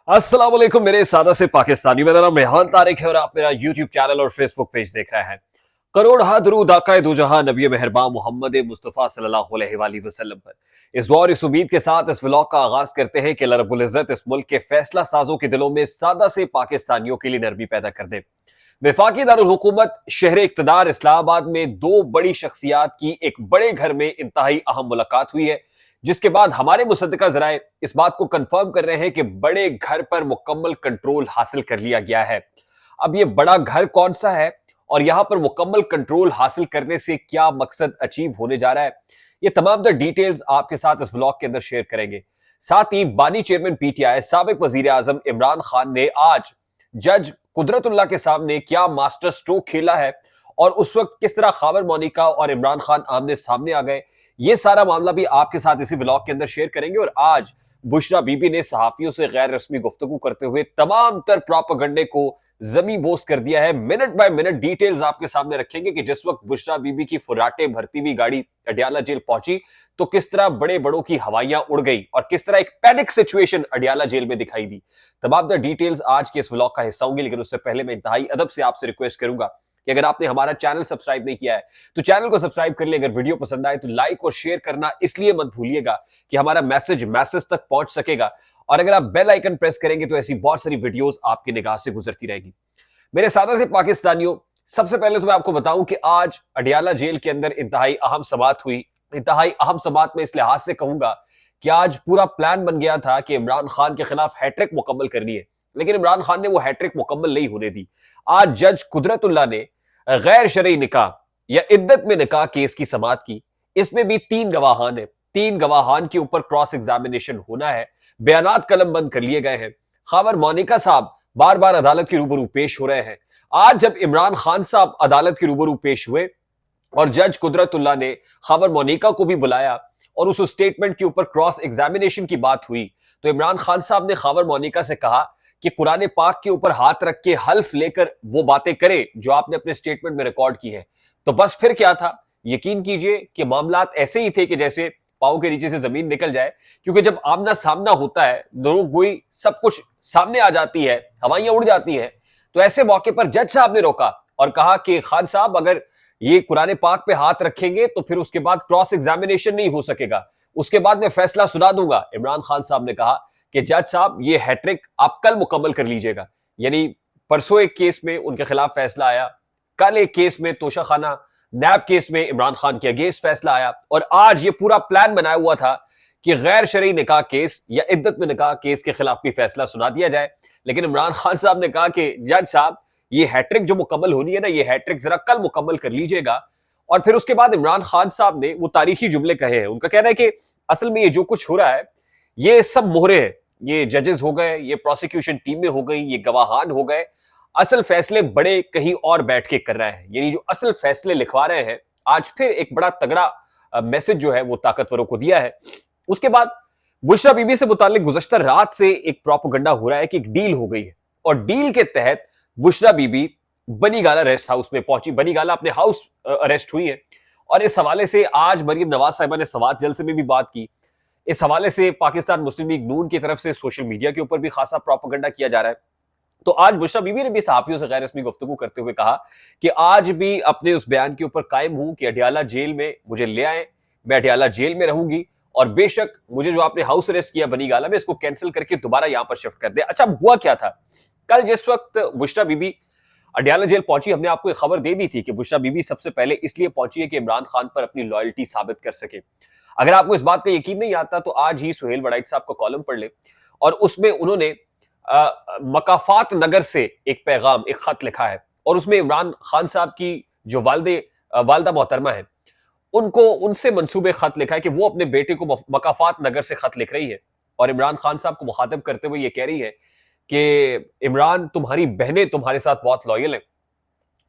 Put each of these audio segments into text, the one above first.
अस्सलाम वालेकुम मेरे सादा से पाकिस्तानी। मेरा नाम रेहान तारिक है और आप मेरा यूट्यूब चैनल और फेसबुक पेज देख रहे हैं। करोड़ हा दरूद आका दो जहां नबी मेहरबान मोहम्मद मुस्तफ़ा सल्लल्लाहु अलैहि वसल्लम पर। इस दौर इस उम्मीद के साथ इस व्लॉग का आगाज करते हैं कि अल्लाह रब्बुल इज्जत इस मुल्क के फैसला साजों के दिलों में सादा से पाकिस्तानियों के लिए नरमी पैदा कर दे। वफाकी दारुल हुकूमत शहर इक़्तिदार इस्लामाबाद में दो बड़ी शख्सियात की एक बड़े घर में इंतहाई अहम मुलाकात हुई है, जिसके बाद हमारे मुसद्दिका ज़राए इस बात को कंफर्म कर रहे हैं कि बड़े घर पर मुकम्मल कंट्रोल हासिल कर लिया गया है। अब ये बड़ा घर कौन सा है और यहां पर मुकम्मल कंट्रोल हासिल करने से क्या मकसद अचीव होने जा रहा है, ये तमाम तर डिटेल्स आपके साथ इस व्लॉग के अंदर शेयर करेंगे। साथ ही बानी चेयरमैन पीटीआई साबिक वजीर आजम इमरान खान ने आज जज कुदरतुल्लाह के सामने क्या मास्टर स्ट्रोक खेला है और उस वक्त किस तरह खावर मोनिका और इमरान खान आमने सामने आ गए, ये सारा मामला भी आपके साथ इसी व्लॉग के अंदर शेयर करेंगे। और आज बुशरा बीबी ने सहाफियों से गैर रस्मी गुफ्तगू करते हुए तमाम तर प्रोपेगेंडे को जमी बोस कर दिया है। मिनट बाय मिनट डिटेल्स आपके सामने रखेंगे कि जिस वक्त बुशरा बीबी की फुर्राटे भरती हुई गाड़ी अडियाला जेल पहुंची तो किस तरह बड़े बड़ों की हवाइयां उड़ गई और किस तरह एक पैनिक सिचुएशन अडियाला जेल में दिखाई दी। तमाम द डिटेल्स आज के इस व्लॉग का हिस्सा होंगे, लेकिन उससे पहले मैं इंतहाई अदब से आपसे रिक्वेस्ट करूंगा कि अगर आपने हमारा चैनल सब्सक्राइब नहीं किया है तो चैनल को सब्सक्राइब कर ले। अगर वीडियो पसंद आए तो लाइक और शेयर करना इसलिए मत भूलिएगा कि हमारा मैसेज तक पहुंच सकेगा, और अगर आप बेल आइकन प्रेस करेंगे तो ऐसी बहुत सारी वीडियोस आपकी निगाह से गुजरती रहेगी। मेरे सादा से पाकिस्तानियों, सबसे पहले तो मैं आपको बताऊं कि आज अडियाला जेल के अंदर इंतहाई अहम समात हुई। इंतहाई अहम समात में इस लिहाज से कहूंगा कि आज पूरा प्लान बन गया था कि इमरान खान के खिलाफ हैट्रिक मुकम्मल करनी है, लेकिन इमरान खान ने वो हैट्रिक मुकम्मल नहीं होने दी। आज जज कुदरतुल्लाह ने गैर शरई निकाह या इद्दत में निकाह केस की समात की। इसमें भी तीन गवाहान है, तीन गवाहान के ऊपर क्रॉस एग्जामिनेशन होना है, बयानात कलम बंद कर लिए गए हैं। खावर मोनिका साहब बार बार अदालत के रूबरू पेश हो रहे हैं। आज जब इमरान खान साहब अदालत के रूबरू पेश हुए और जज कुदरतुल्लाह ने खावर मोनिका को भी बुलाया और उस स्टेटमेंट के ऊपर क्रॉस एग्जामिनेशन की बात हुई, तो इमरान खान साहब ने खावर मोनिका से कहा कि कुरान पाक के ऊपर हाथ रख के हल्फ लेकर वो बातें करे जो आपने अपने स्टेटमेंट में रिकॉर्ड की है। तो बस फिर क्या था, यकीन कीजिए कि मामलात ऐसे ही थे कि जैसे पांव के नीचे से जमीन निकल जाए, क्योंकि जब आमना सामना होता है, दोनों गोई सब कुछ सामने आ जाती है, हवाइयां उड़ जाती हैं, तो ऐसे मौके पर जज साहब ने रोका और कहा कि खान साहब अगर ये कुरान पाक पे हाथ रखेंगे तो फिर उसके बाद क्रॉस एग्जामिनेशन नहीं हो सकेगा, उसके बाद मैं फैसला सुना दूंगा। इमरान खान साहब ने कहा कि जज साहब ये हैट्रिक आप कल मुकम्मल कर लीजिएगा। यानी परसों एक केस में उनके खिलाफ फैसला आया, कल एक केस में तोशाखाना नैब केस में इमरान खान के अगेंस्ट फैसला आया, और आज ये पूरा प्लान बनाया हुआ था कि गैर शरई निकाह केस या इद्दत में निकाह केस के खिलाफ भी फैसला सुना दिया जाए। लेकिन इमरान खान साहब ने कहा कि जज साहब ये हैट्रिक जो मुकम्मल होनी है ना, ये हैट्रिक जरा कल मुकम्मल कर लीजिएगा। और फिर उसके बाद इमरान खान साहब ने वो तारीखी जुमले कहे हैं। उनका कहना है कि असल में ये जो कुछ हो रहा है ये सब मोहरे हैं, ये जजेस हो गए, ये प्रोसिक्यूशन टीमें हो गई, ये गवाहान हो गए, असल फैसले बड़े कहीं और बैठ के कर रहे हैं। यानी जो असल फैसले लिखवा रहे हैं, आज फिर एक बड़ा तगड़ा मैसेज जो है वो ताकतवरों को दिया है। उसके बाद बुशरा बीबी से मुतालिक गुज़श्ता रात से एक प्रोपेगेंडा हो रहा है कि एक डील हो गई है, और डील के तहत बुशरा बीबी बनीगाला रेस्ट हाउस में पहुंची। बनीगाला अपने हाउस अरेस्ट हुई है, और इस हवाले से आज मरीम नवाज साहिबा ने सवात जलसे में भी बात की। इस हवाले से पाकिस्तान मुस्लिम लीग नून की तरफ से सोशल मीडिया के ऊपर भी खासा प्रोपेगेंडा किया जा रहा है। तो आज बुशरा बीबी ने भी सहाफियों से गैर रस्मी गुफ्तगू करते हुए कहा कि आज भी अपने उस बयान के ऊपर कायम हूं कि अडियाला जेल में मुझे ले आए, मैं अडियाला जेल में रहूंगी, और बेशक मुझे जो आपने हाउस अरेस्ट किया बनीगाला में, इसको कैंसिल करके दोबारा यहां पर शिफ्ट कर दे। अच्छा, हुआ क्या था कल जिस वक्त बुशरा बीबी अडियाला जेल पहुंची, हमने आपको एक खबर दे दी थी कि बुशरा बीबी सबसे पहले इसलिए पहुंची है कि इमरान खान पर अपनी लॉयल्टी साबित कर सके। अगर आपको इस बात का यकीन नहीं आता तो आज ही सुहेल वड़ाइक साहब का कॉलम पढ़ ले, और उसमें उन्होंने मकाफात नगर से एक पैगाम, एक खत लिखा है, और उसमें इमरान खान साहब की जो वालदा मोहतरमा है उनको उनसे मंसूबे खत लिखा है कि वो अपने बेटे को मकाफात नगर से खत लिख रही है, और इमरान खान साहब को मुखातब करते हुए ये कह रही है कि इमरान, तुम्हारी बहनें तुम्हारे साथ बहुत लॉयल हैं,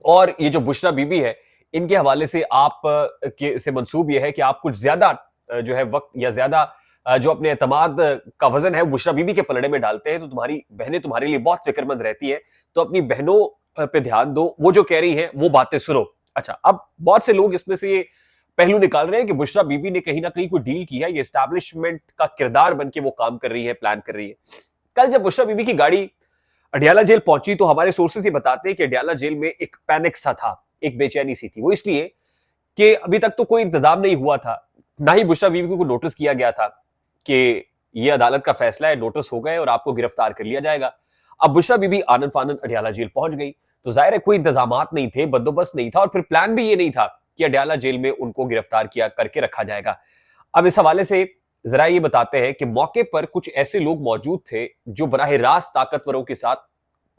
और ये जो बुशरा बीबी है इनके हवाले से आप के से मंसूब ये है कि आप कुछ ज्यादा जो है वक्त या ज्यादा जो अपने एतमाद का वजन है बुशरा बीबी के पलड़े में डालते हैं, तो तुम्हारी बहनें तुम्हारे लिए बहुत फिक्रमंद रहती है, तो अपनी बहनों पे ध्यान दो, वो जो कह रही है वो बातें सुनो। अच्छा, अब बहुत से लोग इसमें से ये पहलू निकाल रहे हैं कि बुशरा बीबी ने कहीं ना कहीं कोई डील की है, ये एस्टैब्लिशमेंट का किरदार बन के वो काम कर रही है, प्लान कर रही है। कल जब बुशरा बीबी की गाड़ी अडियाला जेल पहुंची तो हमारे सोर्सेस ये बताते हैं कि अडियाला जेल में एक पैनिक सा था, एक बेचैनी सी थी। वो इसलिए कि अभी तक तो कोई इंतजाम नहीं हुआ था, ना ही बुशरा बीबी को नोटिस किया गया था कि ये अदालत का फैसला है, नोटिस हो गए और आपको गिरफ्तार कर लिया जाएगा। अब बुशरा बीबी आनन फानन अडियाला जेल पहुंच गई तो जाहिर है कोई इंतजामात नहीं थे, बंदोबस्त नहीं था और फिर प्लान भी ये नहीं था कि अडियाला जेल में उनको गिरफ्तार किया करके रखा जाएगा। अब इस हवाले से जरा ये बताते हैं कि मौके पर कुछ ऐसे लोग मौजूद थे जो बराह रास्त ताकतवरों के साथ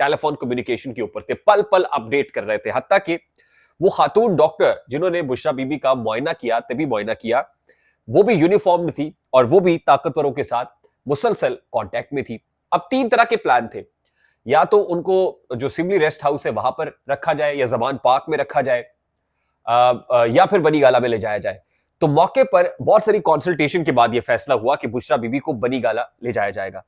टेलीफोन कम्युनिकेशन के ऊपर थे, पल पल अपडेट कर रहे थे। हत्ता कि वो खातून डॉक्टर जिन्होंने बुशरा बीबी का मुआयना किया, तभी मुआयना किया, वो भी यूनिफॉर्म थी और वो भी ताकतवरों के साथ मुसलसल कांटेक्ट में थी। अब 3 तरह के प्लान थे, या तो उनको जो सिमली रेस्ट हाउस है वहां पर रखा जाए या जमान पार्क में रखा जाए, या फिर बनी गाला में ले जाया जाए। तो मौके पर बहुत सारी कंसल्टेशन के बाद यह फैसला हुआ कि बुशरा बीबी को बनी गाला ले जाया जाएगा।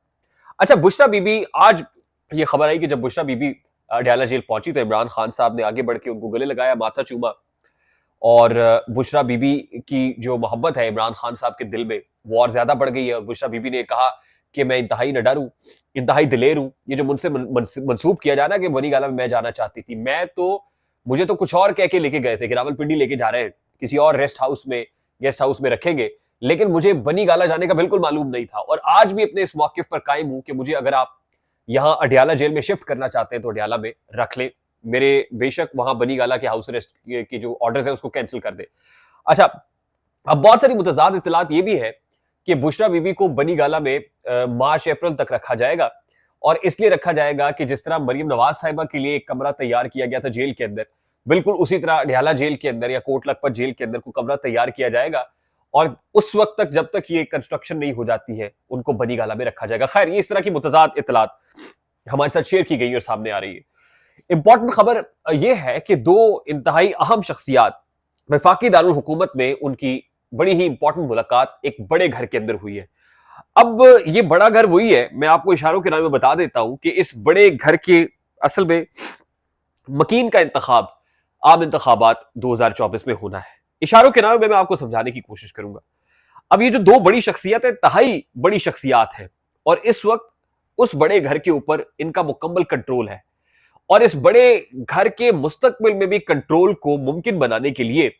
अच्छा, बुशरा बीबी, आज ये खबर आई कि जब बुशरा बीबी अडियाला जेल पहुंची तो इमरान खान साहब ने आगे बढ़ के उनको गले लगाया, माथा चूमा और बुशरा बीबी की जो मोहब्बत है इमरान खान साहब के दिल में वो और ज्यादा बढ़ गई है। और बुशरा बीबी ने कहा कि मैं इंतहाई निडर हूं, इंतहाई दिलेर हूं। ये जो मुझसे मंसूब किया जा रहा है कि बनी गाला में मैं जाना चाहती थी, मुझे तो कुछ और कह के लेके गए थे कि रावलपिंडी लेके जा रहे हैं, किसी और गेस्ट हाउस में रखेंगे, लेकिन मुझे बनी गाला जाने का बिल्कुल मालूम नहीं था। और आज भी अपने इस मौके पर कायम हूं कि मुझे अगर आप यहां अडियाला जेल में शिफ्ट करना चाहते हैं तो अडियाला में रख ले, मेरे बेशक वहां बनी गाला के हाउस अरेस्ट के जो ऑर्डर्स है उसको कैंसिल कर दे। अच्छा, अब बहुत सारी मुतजाद इतलात ये भी है कि बुशरा बीबी को बनी गाला में मार्च अप्रैल तक रखा जाएगा और इसलिए रखा जाएगा कि जिस तरह मरियम नवाज साहिबा के लिए एक कमरा तैयार किया गया था जेल के अंदर, बिल्कुल उसी तरह अडियाला जेल के अंदर या कोट लखपत जेल के अंदर को कमरा तैयार किया जाएगा और उस वक्त तक, जब तक ये कंस्ट्रक्शन नहीं हो जाती है, उनको बनी गाला में रखा जाएगा। खैर, ये इस तरह की मुतजाद इतलात हमारे साथ शेयर की गई और सामने आ रही है। इंपॉर्टेंट खबर यह है कि 2 इंतहाई अहम शख्सियात वफाकी दारुल हुकूमत में उनकी बड़ी ही इंपॉर्टेंट मुलाकात एक बड़े घर के अंदर हुई है। अब ये बड़ा घर वही है, मैं आपको इशारों के नाम में बता देता हूं कि इस बड़े घर के असल में मकीन का इंतखाब आम इंतखाबात 2024 में होना है। इशारों के नाम में मैं आपको समझाने की कोशिश करूंगा। अब ये जो 2 बड़ी शख्सियत है, तहाई बड़ी शख्सियात है और इस वक्त उस बड़े घर के ऊपर इनका मुकम्मल कंट्रोल है और इस बड़े घर के मुस्तकबिल में भी कंट्रोल को मुमकिन बनाने के लिए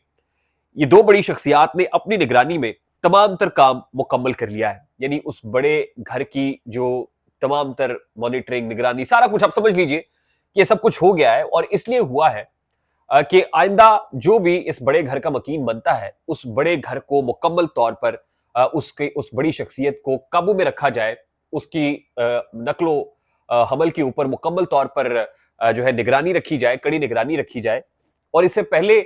ये 2 बड़ी शख्सियात ने अपनी निगरानी में तमाम तर काम मुकम्मल कर लिया है। यानी उस बड़े घर की जो तमाम तर मॉनिटरिंग, निगरानी, सारा कुछ आप समझ लीजिए कि ये सब कुछ हो गया है और इसलिए हुआ है कि आइंदा जो भी इस बड़े घर का मकीन बनता है, उस बड़े घर को मुकम्मल तौर पर उस बड़ी शख्सियत को काबू में रखा जाए, उसकी नकलो हमल के ऊपर मुकम्मल तौर पर जो है निगरानी रखी जाए, कड़ी निगरानी रखी जाए और इससे पहले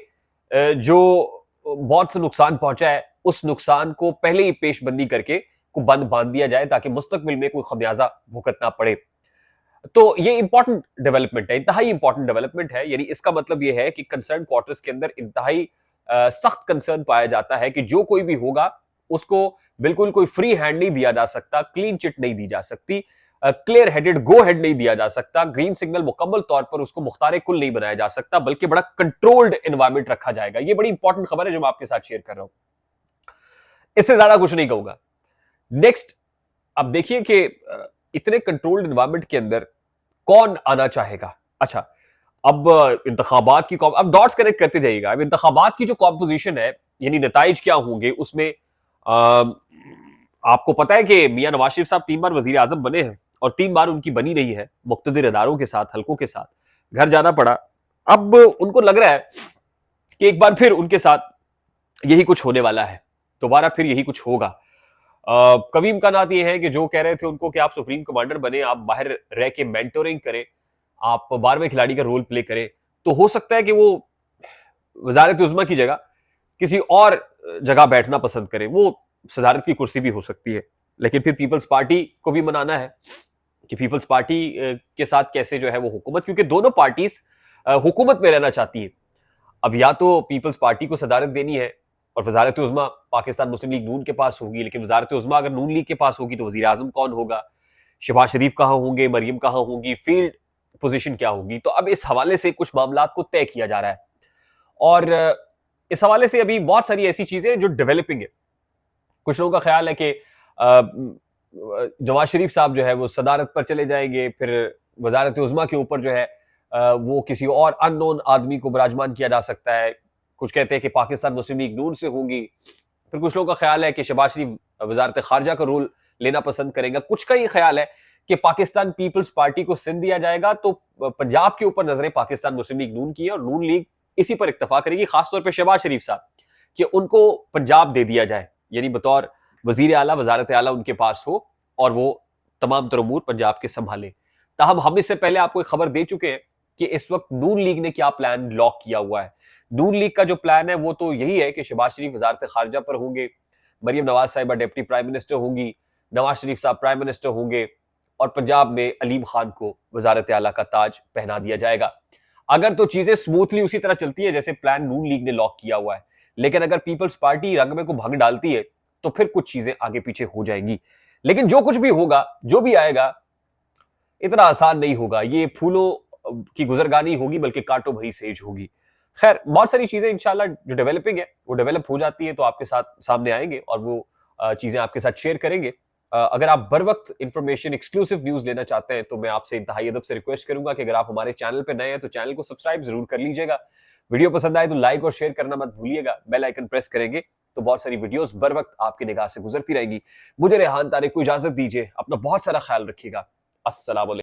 जो बहुत से नुकसान पहुंचा है, उस नुकसान को पहले ही पेशबंदी करके को बंद बांध दिया जाए ताकि मुस्तकबिल में कोई खमियाजा भुगतना पड़े। तो ये इंपॉर्टेंट डेवलपमेंट है, इंतहाई इंपॉर्टेंट डेवलपमेंट है। यानी इसका मतलब ये है कि कंसर्न क्वार्टर्स के अंदर इंतहाई सख्त कंसर्न पाया जाता है कि जो कोई भी होगा उसको बिल्कुल कोई फ्री हैंड नहीं दिया जा सकता, क्लीन चिट नहीं दी जा सकती, क्लियर हेडेड गो हेड नहीं दिया जा सकता, ग्रीन सिग्नल मुकम्मल तौर पर उसको मुख्तार कुल नहीं बनाया जा सकता, बल्कि बड़ा कंट्रोल्ड एनवायरमेंट रखा जाएगा। ये बड़ी इंपॉर्टेंट खबर है जो मैं आपके साथ शेयर कर रहा हूं। इससे ज्यादा कुछ नहीं कहूंगा। नेक्स्ट, अब देखिए कि इतने कंट्रोल्ड एनवायरनमेंट के अंदर कौन आना चाहेगा। अच्छा, अब इंतखाबात की अब डॉट्स कनेक्ट करते जाइएगा। अब इंतखाबात की जो कॉम्पोजिशन है, यानी नताइज क्या होंगे, उसमें आपको पता है कि मियां नवाज शरीफ साहब 3 बार वजीर आजम बने हैं और 3 बार उनकी बनी नहीं है, मुख्तदिर इदारों के साथ, हल्कों के साथ घर जाना पड़ा। अब उनको लग रहा है कि एक बार फिर उनके साथ यही कुछ होने वाला है, दोबारा फिर यही कुछ होगा। कभी इम्कानात ये है कि जो कह रहे थे उनको कि आप सुप्रीम कमांडर बने, आप बाहर रह के मेंटोरिंग करें, आप 12वें खिलाड़ी का रोल प्ले करें, तो हो सकता है कि वो वजारत उज़्मा की जगह किसी और जगह बैठना पसंद करें। वो सदारत की कुर्सी भी हो सकती है, लेकिन फिर पीपल्स पार्टी को भी मनाना है कि पीपल्स पार्टी के साथ कैसे जो है वो हुकूमत, क्योंकि दोनों पार्टीज हुकूमत में रहना चाहती है। अब या तो पीपल्स पार्टी को सदारत देनी है और वजारत उज़्मा पाकिस्तान मुस्लिम लीग नून के पास होगी, लेकिन वजारत उज़्मा अगर नून लीग के पास होगी तो वजीर आजम कौन होगा, शहबाज शरीफ कहाँ होंगे, मरियम कहाँ होंगी, फील्ड पोजीशन क्या होगी। तो अब इस हवाले से कुछ मामलात को तय किया जा रहा है और इस हवाले से अभी बहुत सारी ऐसी चीजें जो डेवलपिंग है। कुछ लोगों का ख्याल है कि नवाज शरीफ साहब जो है वो सदारत पर चले जाएंगे, फिर वजारत उज़्मा के ऊपर जो है वो किसी और अननोन आदमी को बराजमान किया जा सकता है। कुछ कहते हैं कि पाकिस्तान मुस्लिम लीग नून से होंगी, फिर कुछ लोगों का ख्याल है कि शहबाज शरीफ वजारत खारजा का रोल लेना पसंद करेंगे, कुछ का ये ख्याल है कि पाकिस्तान पीपल्स पार्टी को सिंध दिया जाएगा, तो पंजाब के ऊपर नजरें पाकिस्तान मुस्लिम लीग नून की है और नून लीग इसी पर इत्तफा करेगी, खासतौर पर शहबाज शरीफ साहब, कि उनको पंजाब दे दिया जाए, यानी बतौर वजीर आला वजारत आला उनके पास हो और वो तमाम तर उमूर पंजाब के संभाले। ताहम हम इससे पहले आपको एक खबर दे चुके हैं कि इस वक्त नून लीग ने क्या प्लान लॉक किया हुआ है। नून लीग का जो प्लान है वो तो यही है कि शहबाज शरीफ वजारत खारजा पर होंगे, मरियम नवाज साहिबा डिप्टी प्राइम मिनिस्टर होंगी, नवाज शरीफ साहब प्राइम मिनिस्टर होंगे और पंजाब में अलीम खान को वजारत आला का ताज पहना दिया जाएगा। अगर तो चीजें स्मूथली उसी तरह चलती है जैसे प्लान नून लीग ने लॉक किया हुआ है, लेकिन अगर पीपल्स पार्टी रंग में को भंग डालती है तो फिर कुछ चीजें आगे पीछे हो जाएंगी। लेकिन जो कुछ भी होगा, जो भी आएगा, इतना आसान नहीं होगा। ये फूलों की गुजरगानी होगी बल्कि कांटों भरी सेज होगी। खैर, बहुत सारी चीजें इंशाल्लाह जो डेवलपिंग है वो डेवलप हो जाती है तो आपके साथ सामने आएंगे और वो चीजें आपके साथ शेयर करेंगे। अगर आप बर वक्त इंफॉर्मेशन एक्सक्लूसिव न्यूज लेना चाहते हैं तो मैं आपसे इंतहाई अदब से रिक्वेस्ट करूंगा कि अगर आप हमारे चैनल पर नए हैं तो चैनल को सब्सक्राइब जरूर कर लीजिएगा। वीडियो पसंद आए तो लाइक और शेयर करना मत भूलिएगा। बेल आइकन प्रेस करेंगे तो बहुत सारी वीडियोस बर वक्त आपकी निगाह से गुजरती रहेगी। मुझे रेहान तारिक को इजाजत दीजिए। अपना बहुत सारा ख्याल रखिएगा। अस्सलाम वालेकुम।